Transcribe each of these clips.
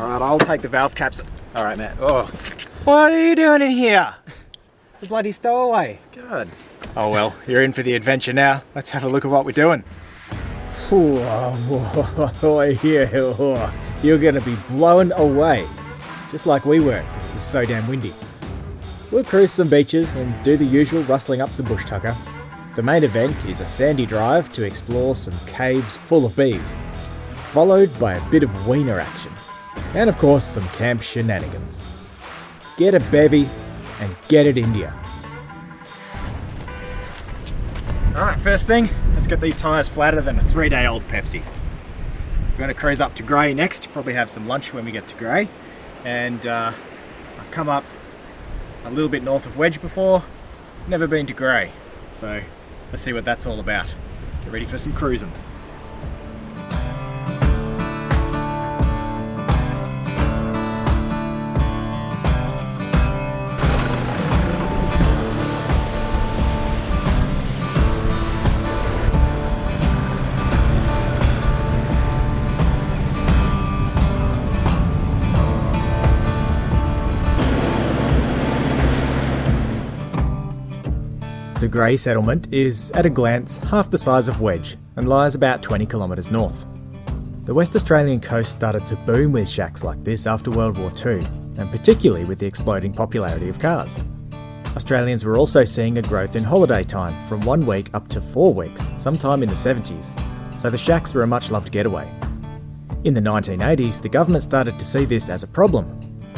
Alright, I'll take the valve caps. Alright, Matt. Oh. What are you doing in here? It's a bloody stowaway. God. Oh well, you're in for the adventure now. Let's have a look at what we're doing. You're gonna be blown away. Just like we were, because it was so damn windy. We'll cruise some beaches and do the usual rustling up some bush tucker. The main event is a sandy drive to explore some caves full of bees, followed by a bit of wiener action. And of course some camp shenanigans. Get a bevy and get it India. Alright, first thing, let's get these tyres flatter than a 3-day-old Pepsi. We're going to cruise up to Grey next, probably have some lunch when we get to Grey. And I've come up a little bit north of Wedge before, never been to Grey. So let's see what that's all about. Get ready for some cruising. The Grey settlement is, at a glance, half the size of Wedge and lies about 20 kilometres north. The West Australian coast started to boom with shacks like this after World War II, and particularly with the exploding popularity of cars. Australians were also seeing a growth in holiday time from 1 week up to 4 weeks, sometime in the 70s, so the shacks were a much loved getaway. In the 1980s, the government started to see this as a problem,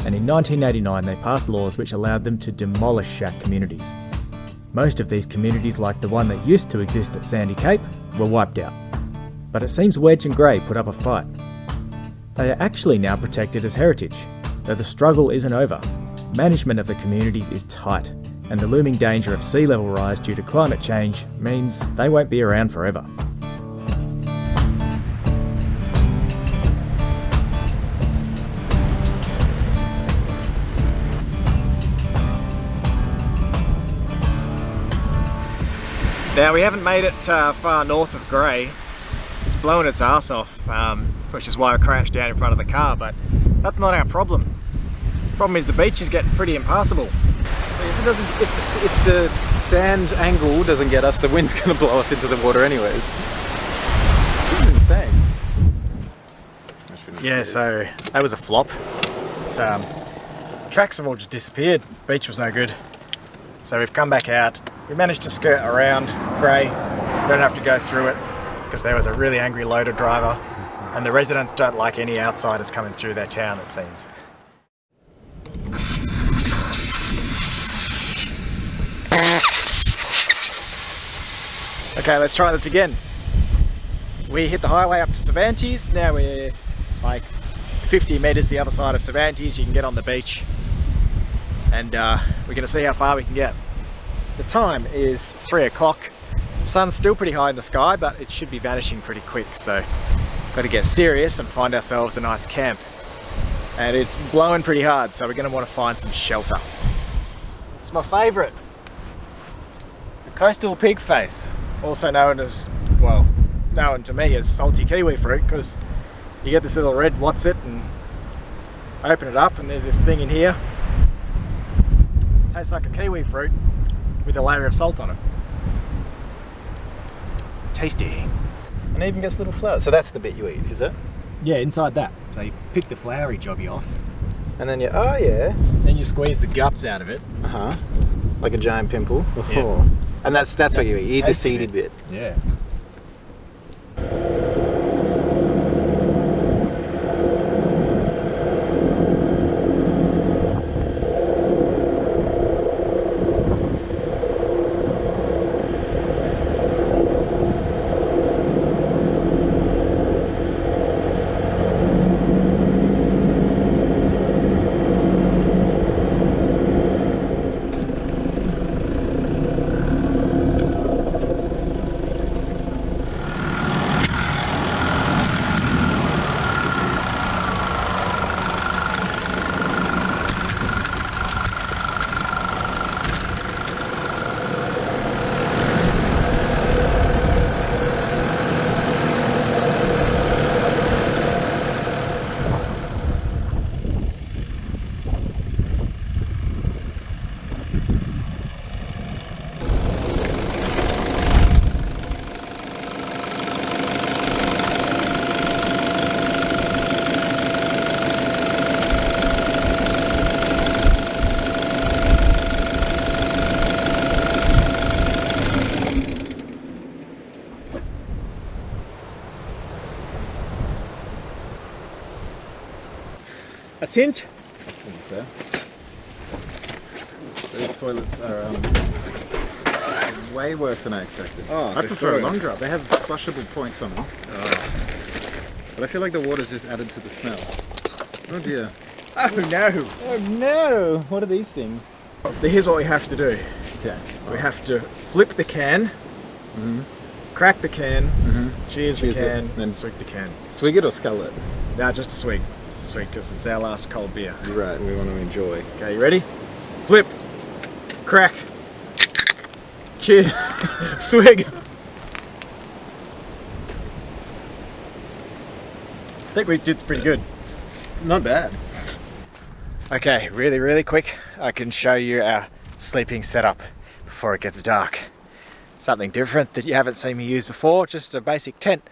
and in 1989 they passed laws which allowed them to demolish shack communities. Most of these communities, like the one that used to exist at Sandy Cape, were wiped out. But it seems Wedge and Grey put up a fight. They are actually now protected as heritage, though the struggle isn't over. Management of the communities is tight, and the looming danger of sea level rise due to climate change means they won't be around forever. Now we haven't made it far north of Grey. It's blowing its arse off, which is why I crashed down in front of the car, but that's not our problem. Problem is the beach is getting pretty impassable. If the sand angle doesn't get us, the wind's going to blow us into the water anyways. This is insane. Yeah, so that was a flop. Tracks have all just disappeared. Beach was no good. So we've come back out. We managed to skirt around Grey. We don't have to go through it because there was a really angry loader driver, and the residents don't like any outsiders coming through their town, it seems. Okay, let's try this again. We hit the highway up to Cervantes. Now we're like 50 metres the other side of Cervantes. You can get on the beach, and we're going to see how far we can get. The time is 3 o'clock. The sun's still pretty high in the sky, but it should be vanishing pretty quick, so got to get serious and find ourselves a nice camp. And it's blowing pretty hard, so we're going to want to find some shelter. It's my favourite. The coastal pig face, also known as, well, known to me as salty kiwi fruit, because you get this little red what's-it and open it up and there's this thing in here. Tastes like a kiwi fruit with a layer of salt on it. Tasty. And it even gets little flowers. So that's the bit you eat, is it? Yeah, inside that. So you pick the flowery jobby off. And then oh yeah. Then you squeeze the guts out of it. Uh-huh. Like a giant pimple. Yeah. Oh. And that's what you eat. You eat the seeded bit. Yeah. A tint? I think so. These toilets are way worse than I expected. Oh, I they're prefer a so- long drop. They have flushable points on them. But I feel like the water's just added to the smell. Oh dear. Oh no! Oh no! What are these things? Here's what we have to do. Okay. We have to flip the can, crack the can, cheers the Cheers it, can, then- swig the can. Swig it or scull it? Now just a swig. Just a swig because it's our last cold beer. You're right, we want to enjoy. Okay, you ready? Flip, crack, cheers, swig. I think we did pretty good. Not bad. Okay, really quick, I can show you our sleeping setup before it gets dark. Something different that you haven't seen me use before, just a basic tent.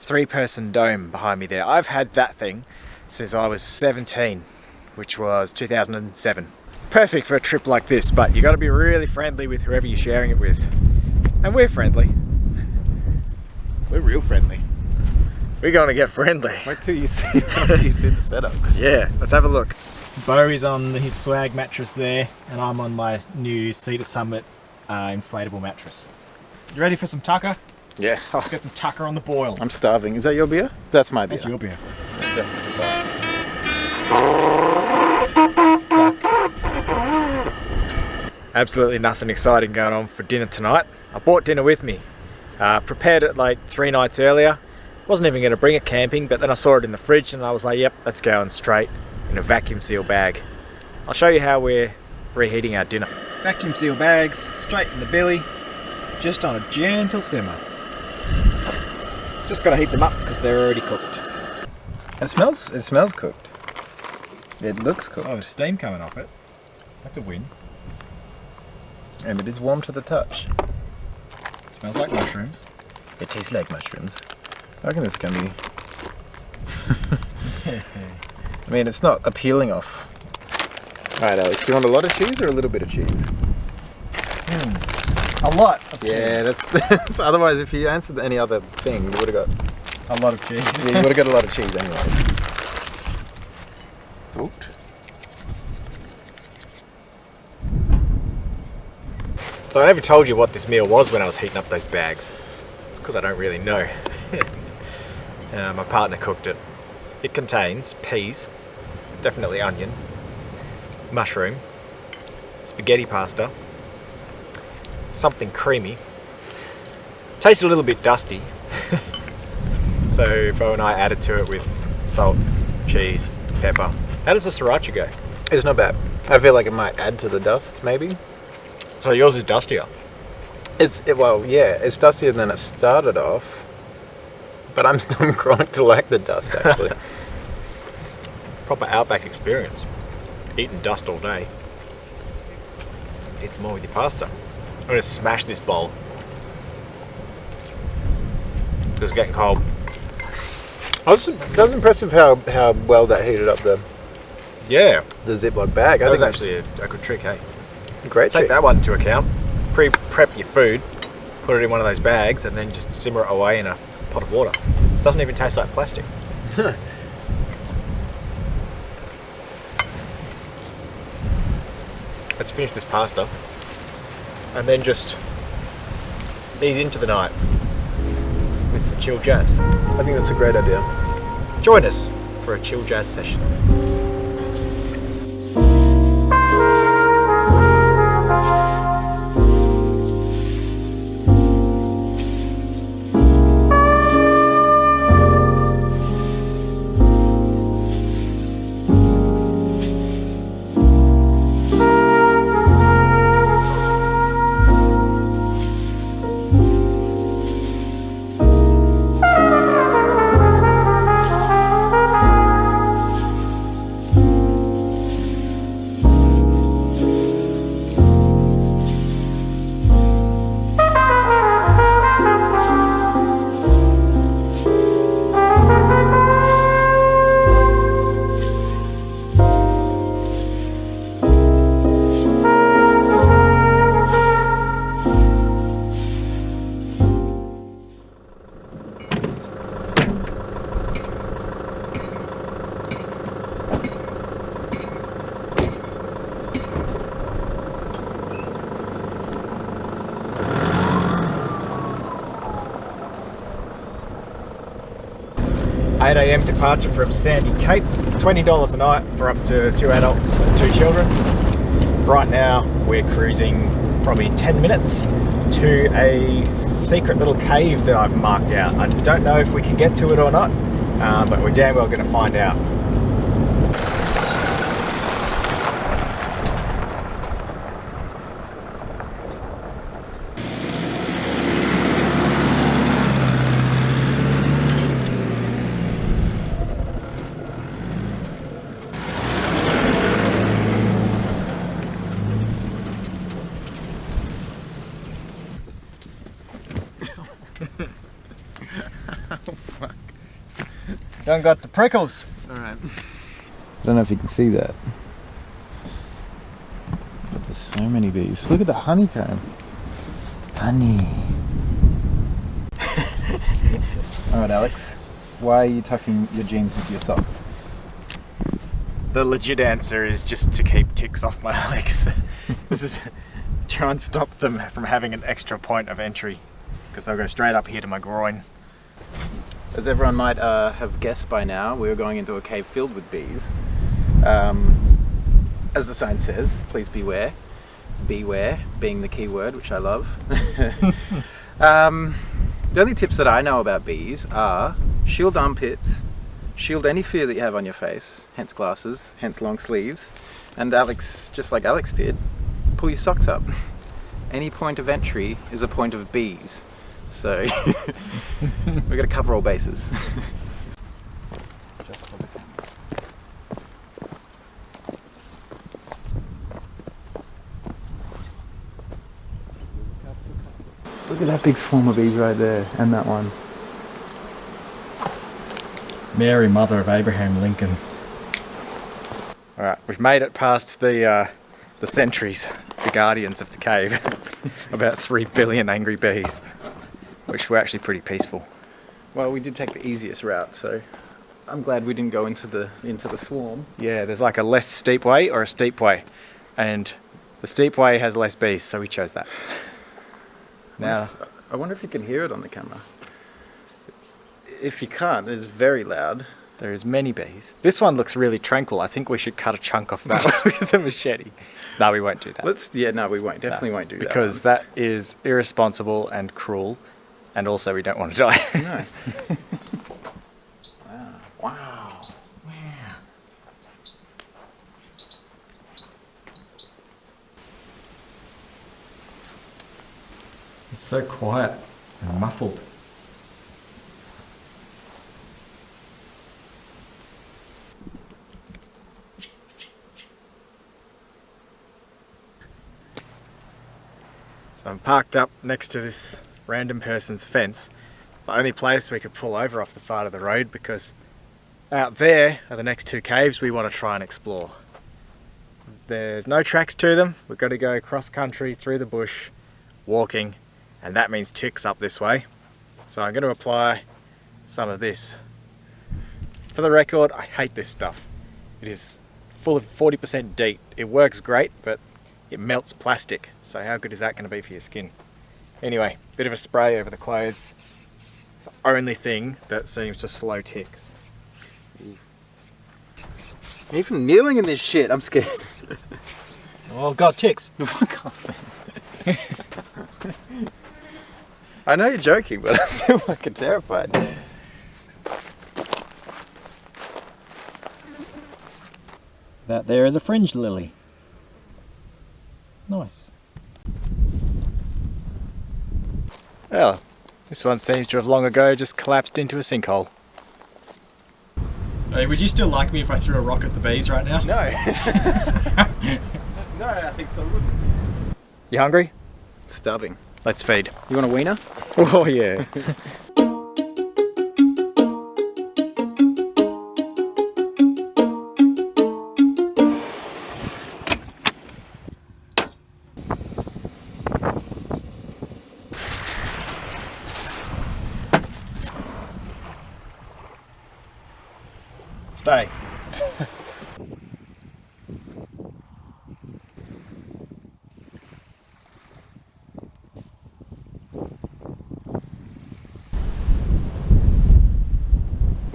3-person dome behind me there. I've had that thing since I was 17, which was 2007. Perfect for a trip like this, but you got to be really friendly with whoever you're sharing it with. And we're friendly. We're real friendly. We're going to get friendly. Wait till you see the setup. Yeah, let's have a look. Bo is on his swag mattress there, and I'm on my new Cedar Summit inflatable mattress. You ready for some tucker? Yeah. Oh, Get some tucker on the boil. I'm starving. Is that your beer? That's my beer. That's your beer. Absolutely nothing exciting going on for dinner tonight. I brought dinner with me. Prepared it like 3 nights earlier. Wasn't even going to bring it camping, but then I saw it in the fridge and I was like, yep, that's going straight in a vacuum seal bag. I'll show you how we're reheating our dinner. Vacuum seal bags, straight in the billy, just on a gentle simmer. Just got to heat them up because they're already cooked. It smells cooked. It looks cooked. Oh, there's steam coming off it. That's a win. And it is warm to the touch. Smells like mushrooms. It tastes like mushrooms. I reckon this can be... I mean, it's not appealing off. Alright, Alex, do you want a lot of cheese or a little bit of cheese? A lot of Yeah, cheese. that's otherwise if you answered any other thing, you would have got... A lot of cheese. Yeah, you would have got a lot of cheese anyway. Cooked. So I never told you what this meal was when I was heating up those bags. It's because I don't really know. My partner cooked it. It contains peas, definitely onion, mushroom, spaghetti pasta, something creamy. Tastes a little bit dusty. So Bo and I added to it with salt, cheese, pepper. How does the sriracha go? It's not bad. I feel like it might add to the dust, maybe. So yours is dustier. Well, yeah, it's dustier than it started off. But I'm still growing to like the dust, actually. Proper outback experience. Eating dust all day. Eat some more with your pasta. I'm going to smash this bowl. It's getting cold. That was impressive how well that heated up the Yeah, Ziploc bag. that was that's actually a good trick, hey? great. Take trick. that one into account. Prep your food, put it in one of those bags, and then just simmer it away in a pot of water. Doesn't even taste like plastic. Let's finish this pasta, and then just ease into the night with some chill jazz. I think that's a great idea. Join us for a chill jazz session. 8 AM departure from Sandy Cape, $20 a night for up to 2 adults and 2 children. Right now we're cruising probably 10 minutes to a secret little cave that I've marked out. I don't know if we can get to it or not, but we're damn well going to find out. Done got the prickles. Alright. I don't know if you can see that. But there's so many bees. Look at the honeycomb. Honey. Alright, Alex. Why are you tucking your jeans into your socks? The legit answer is just to keep ticks off my legs. This is try and stop them from having an extra point of entry, because they'll go straight up here to my groin. As everyone might have guessed by now, we are going into a cave filled with bees. As the sign says, please beware. Beware being the key word, which I love. The only tips that I know about bees are shield armpits, shield any fear that you have on your face, hence glasses, hence long sleeves, and Alex, just like Alex did, pull your socks up. Any point of entry is a point of bees. So we're going to cover all bases. Look at that big swarm of bees right there, and that one. Mary, mother of Abraham Lincoln. Alright, we've made it past the sentries, the guardians of the cave. About 3 billion angry bees, which were actually pretty peaceful. Well, we did take the easiest route, so I'm glad we didn't go into the swarm. Yeah, there's like a less steep way or a steep way, and the steep way has less bees, so we chose that. Now, I wonder if you can hear it on the camera. If you can't, it's very loud. there's many bees. This one looks really tranquil. I think we should cut a chunk off that with the machete. No, we won't do that. No, we won't. Definitely won't do that. Because that is irresponsible and cruel, and also we don't want to die. No. Wow. It's so quiet and muffled. So I'm parked up next to this random person's fence. It's the only place we could pull over off the side of the road, because out there are the next two caves we want to try and explore. There's no tracks to them. We've got to go cross country through the bush, walking, and that means ticks up this way. So I'm going to apply some of this. For the record, I hate this stuff. It is full of 40% DEET. It works great, but it melts plastic, so how good is that going to be for your skin? Anyway, bit of a spray over the clothes. It's the only thing that seems to slow ticks. Even kneeling in this shit, I'm scared. Oh god, ticks! Fuck off, man. I know you're joking, but I'm still fucking terrified. That there is a fringe lily. Nice. Well, this one seems to have long ago just collapsed into a sinkhole. Hey, would you still like me if I threw a rock at the bees right now? No. No, I think so. You hungry? Starving. Let's feed. You want a wiener? Oh yeah. Stay.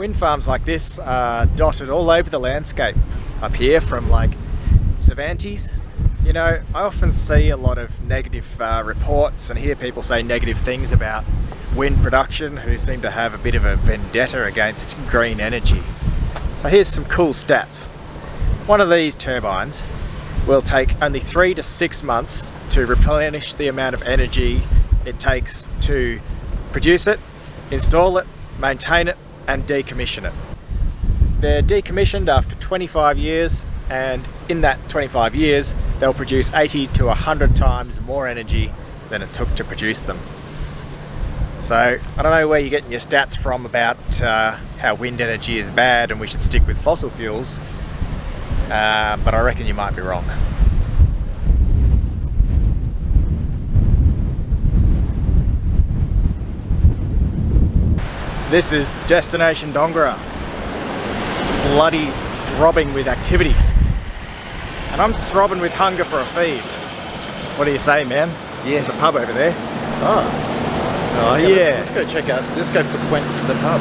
wind farms like this are dotted all over the landscape up here, from like Cervantes. You know, I often see a lot of negative reports and hear people say negative things about wind production who seem to have a bit of a vendetta against green energy. So here's some cool stats. One of these turbines will take only 3 to 6 months to replenish the amount of energy it takes to produce it, install it, maintain it, and decommission it. They're decommissioned after 25 years, and in that 25 years they'll produce 80 to 100 times more energy than it took to produce them. So I don't know where you're getting your stats from about how wind energy is bad and we should stick with fossil fuels, but I reckon you might be wrong. This is Destination Dongara. It's bloody throbbing with activity. And I'm throbbing with hunger for a feed. What do you say, man? Yeah. There's a pub over there. Oh yeah. Let's go check out, let's go frequent the pub.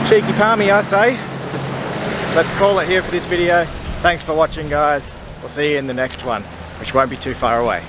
Cheeky palmy, I say. Let's call it here for this video. Thanks for watching, guys. We'll see you in the next one, which won't be too far away.